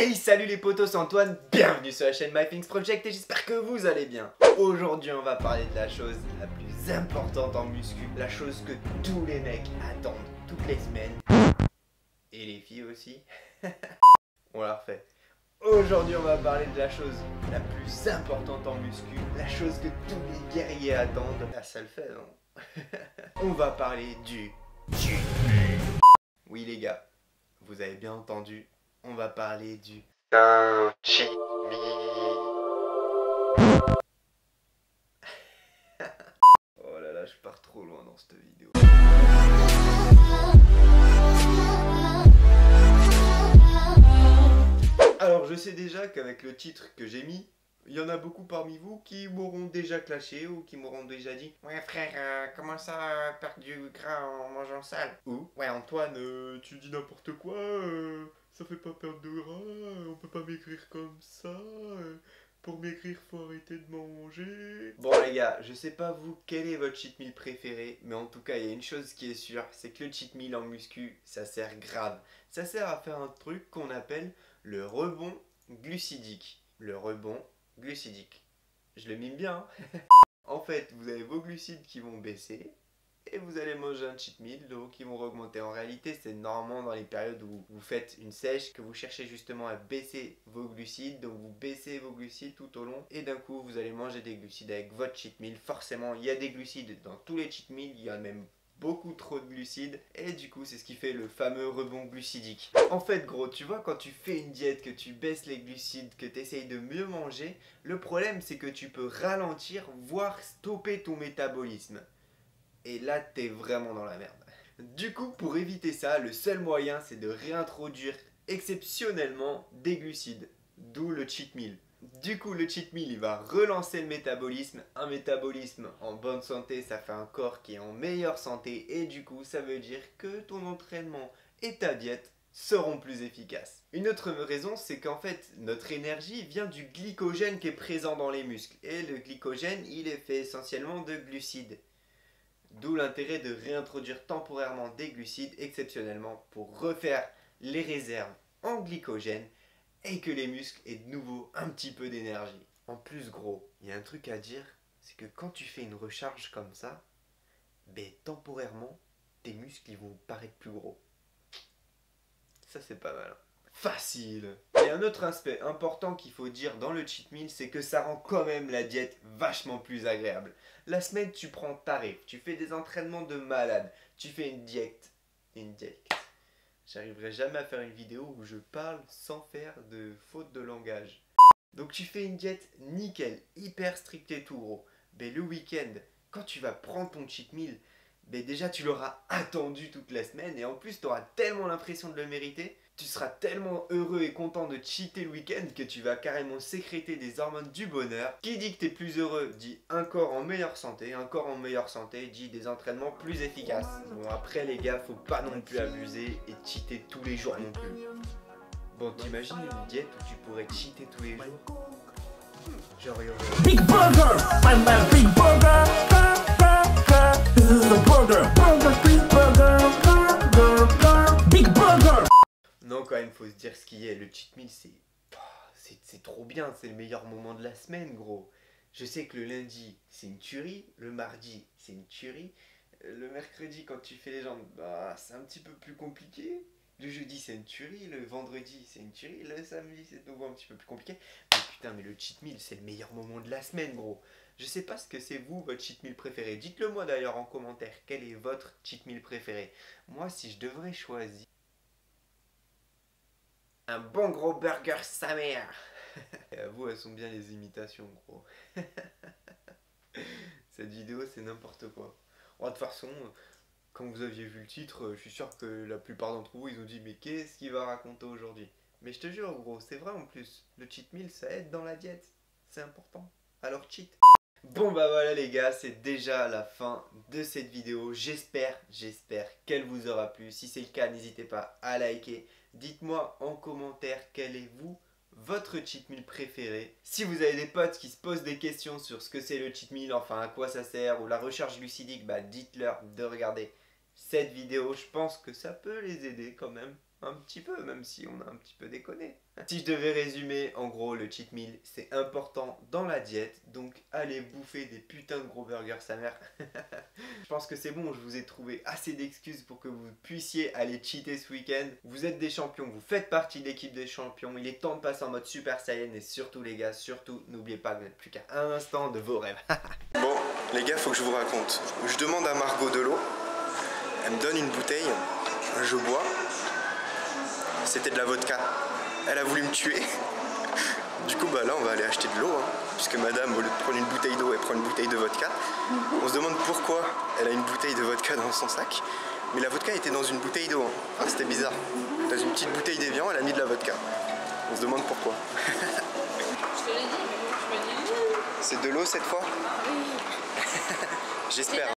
Hey, salut les potos, c'est Antoine, bienvenue sur la chaîne MyThings Project et j'espère que vous allez bien. Aujourd'hui on va parler de la chose la plus importante en muscu, la chose que tous les mecs attendent toutes les semaines, et les filles aussi. On la refait. Aujourd'hui on va parler de la chose la plus importante en muscu, la chose que tous les guerriers attendent. Ah, ça le fait, non? On va parler du cheat meal. Oui les gars, vous avez bien entendu, on va parler du cheat meal. Oh là là, je pars trop loin dans cette vidéo. Alors je sais déjà qu'avec le titre que j'ai mis, il y en a beaucoup parmi vous qui m'auront déjà clashé ou qui m'auront déjà dit « Ouais frère, comment ça perdre du gras en mangeant sale ?» Ou « Ouais Antoine, tu dis n'importe quoi, ça fait pas perdre de gras, on peut pas maigrir comme ça, pour maigrir faut arrêter de manger. » Bon les gars, je sais pas vous quel est votre cheat meal préféré, mais en tout cas il y a une chose qui est sûre, c'est que le cheat meal en muscu, ça sert grave. Ça sert à faire un truc qu'on appelle le rebond glucidique. Le rebond glucidique. Je le mime bien. Hein. En fait, vous avez vos glucides qui vont baisser et vous allez manger un cheat meal, donc ils vont augmenter. En réalité, c'est normalement dans les périodes où vous faites une sèche que vous cherchez justement à baisser vos glucides. Donc vous baissez vos glucides tout au long et d'un coup, vous allez manger des glucides avec votre cheat meal. Forcément, il y a des glucides dans tous les cheat meals, il y a même beaucoup trop de glucides et du coup c'est ce qui fait le fameux rebond glucidique. En fait gros, tu vois, quand tu fais une diète, que tu baisses les glucides, que tu essayes de mieux manger, le problème c'est que tu peux ralentir, voire stopper ton métabolisme. Et là t'es vraiment dans la merde. Du coup, pour éviter ça, le seul moyen c'est de réintroduire exceptionnellement des glucides, d'où le cheat meal. Du coup, le cheat meal, il va relancer le métabolisme. Un métabolisme en bonne santé, ça fait un corps qui est en meilleure santé. Et du coup, ça veut dire que ton entraînement et ta diète seront plus efficaces. Une autre raison, c'est qu'en fait, notre énergie vient du glycogène qui est présent dans les muscles. Et le glycogène, il est fait essentiellement de glucides. D'où l'intérêt de réintroduire temporairement des glucides exceptionnellement pour refaire les réserves en glycogène et que les muscles aient de nouveau un petit peu d'énergie. En plus gros, il y a un truc à dire, c'est que quand tu fais une recharge comme ça, ben temporairement, tes muscles ils vont paraître plus gros. Ça c'est pas mal. Facile. Et un autre aspect important qu'il faut dire dans le cheat meal, c'est que ça rend quand même la diète vachement plus agréable. La semaine tu prends tarif, tu fais des entraînements de malade, tu fais une diète. J'arriverai jamais à faire une vidéo où je parle sans faire de faute de langage. Donc tu fais une diète nickel, hyper stricte et tout gros. Mais le week-end, quand tu vas prendre ton cheat meal, mais déjà tu l'auras attendu toute la semaine et en plus tu auras tellement l'impression de le mériter, tu seras tellement heureux et content de cheater le week-end que tu vas carrément sécréter des hormones du bonheur. Qui dit que tu es plus heureux dit un corps en meilleure santé, un corps en meilleure santé dit des entraînements plus efficaces. Bon après les gars, faut pas non plus abuser et cheater tous les jours non plus. Bon, t'imagines une diète où tu pourrais cheater tous les jours? Genre il y aurait... Big Burger! I'm a Big Burger! This is a burger! Big Burger! Big Burger! Non, quand même, faut se dire ce qui est. Le cheat meal, c'est trop bien. C'est le meilleur moment de la semaine, gros. Je sais que le lundi, c'est une tuerie. Le mardi, c'est une tuerie. Le mercredi, quand tu fais les jambes, bah, c'est un petit peu plus compliqué. Le jeudi, c'est une tuerie. Le vendredi, c'est une tuerie. Le samedi, c'est de nouveau un petit peu plus compliqué. Mais putain, mais le cheat meal, c'est le meilleur moment de la semaine, gros. Je sais pas ce que c'est vous, votre cheat meal préféré. Dites-le moi d'ailleurs en commentaire. Quel est votre cheat meal préféré? Moi, si je devrais choisir... un bon gros burger sa mère. Et à vous, elles sont bien les imitations, gros. Cette vidéo, c'est n'importe quoi. De toute façon, quand vous aviez vu le titre, je suis sûr que la plupart d'entre vous, ils ont dit mais qu'est-ce qu'il va raconter aujourd'hui? Mais je te jure, gros, c'est vrai en plus. Le cheat meal, ça aide dans la diète. C'est important. Alors cheat. Bon bah voilà les gars, c'est déjà la fin de cette vidéo. J'espère qu'elle vous aura plu. Si c'est le cas, n'hésitez pas à liker. Dites-moi en commentaire quel est votre cheat meal préféré. Si vous avez des potes qui se posent des questions sur ce que c'est le cheat meal, enfin à quoi ça sert, ou la recharge glucidique, bah dites-leur de regarder cette vidéo. Je pense que ça peut les aider quand même. Un petit peu, même si on a un petit peu déconné. Si je devais résumer, en gros, le cheat meal, c'est important dans la diète. Donc, allez bouffer des putains de gros burgers, sa mère. Je pense que c'est bon, je vous ai trouvé assez d'excuses pour que vous puissiez aller cheater ce week-end. Vous êtes des champions, vous faites partie de l'équipe des champions. Il est temps de passer en mode Super Saiyan. Et surtout, les gars, surtout, n'oubliez pas que vous n'êtes plus qu'à un instant de vos rêves. Bon, les gars, faut que je vous raconte. Je demande à Margot de l'eau. Elle me donne une bouteille. Je bois. C'était de la vodka. Elle a voulu me tuer. Du coup, bah là, on va aller acheter de l'eau. Hein, puisque madame, au lieu de prendre une bouteille d'eau, elle prend une bouteille de vodka. On se demande pourquoi elle a une bouteille de vodka dans son sac. Mais la vodka était dans une bouteille d'eau. Hein. Ah, c'était bizarre. Dans une petite bouteille d'Evian, elle a mis de la vodka. On se demande pourquoi. Je te l'ai dit, mais tu m'as dit. C'est de l'eau cette fois? Oui. J'espère.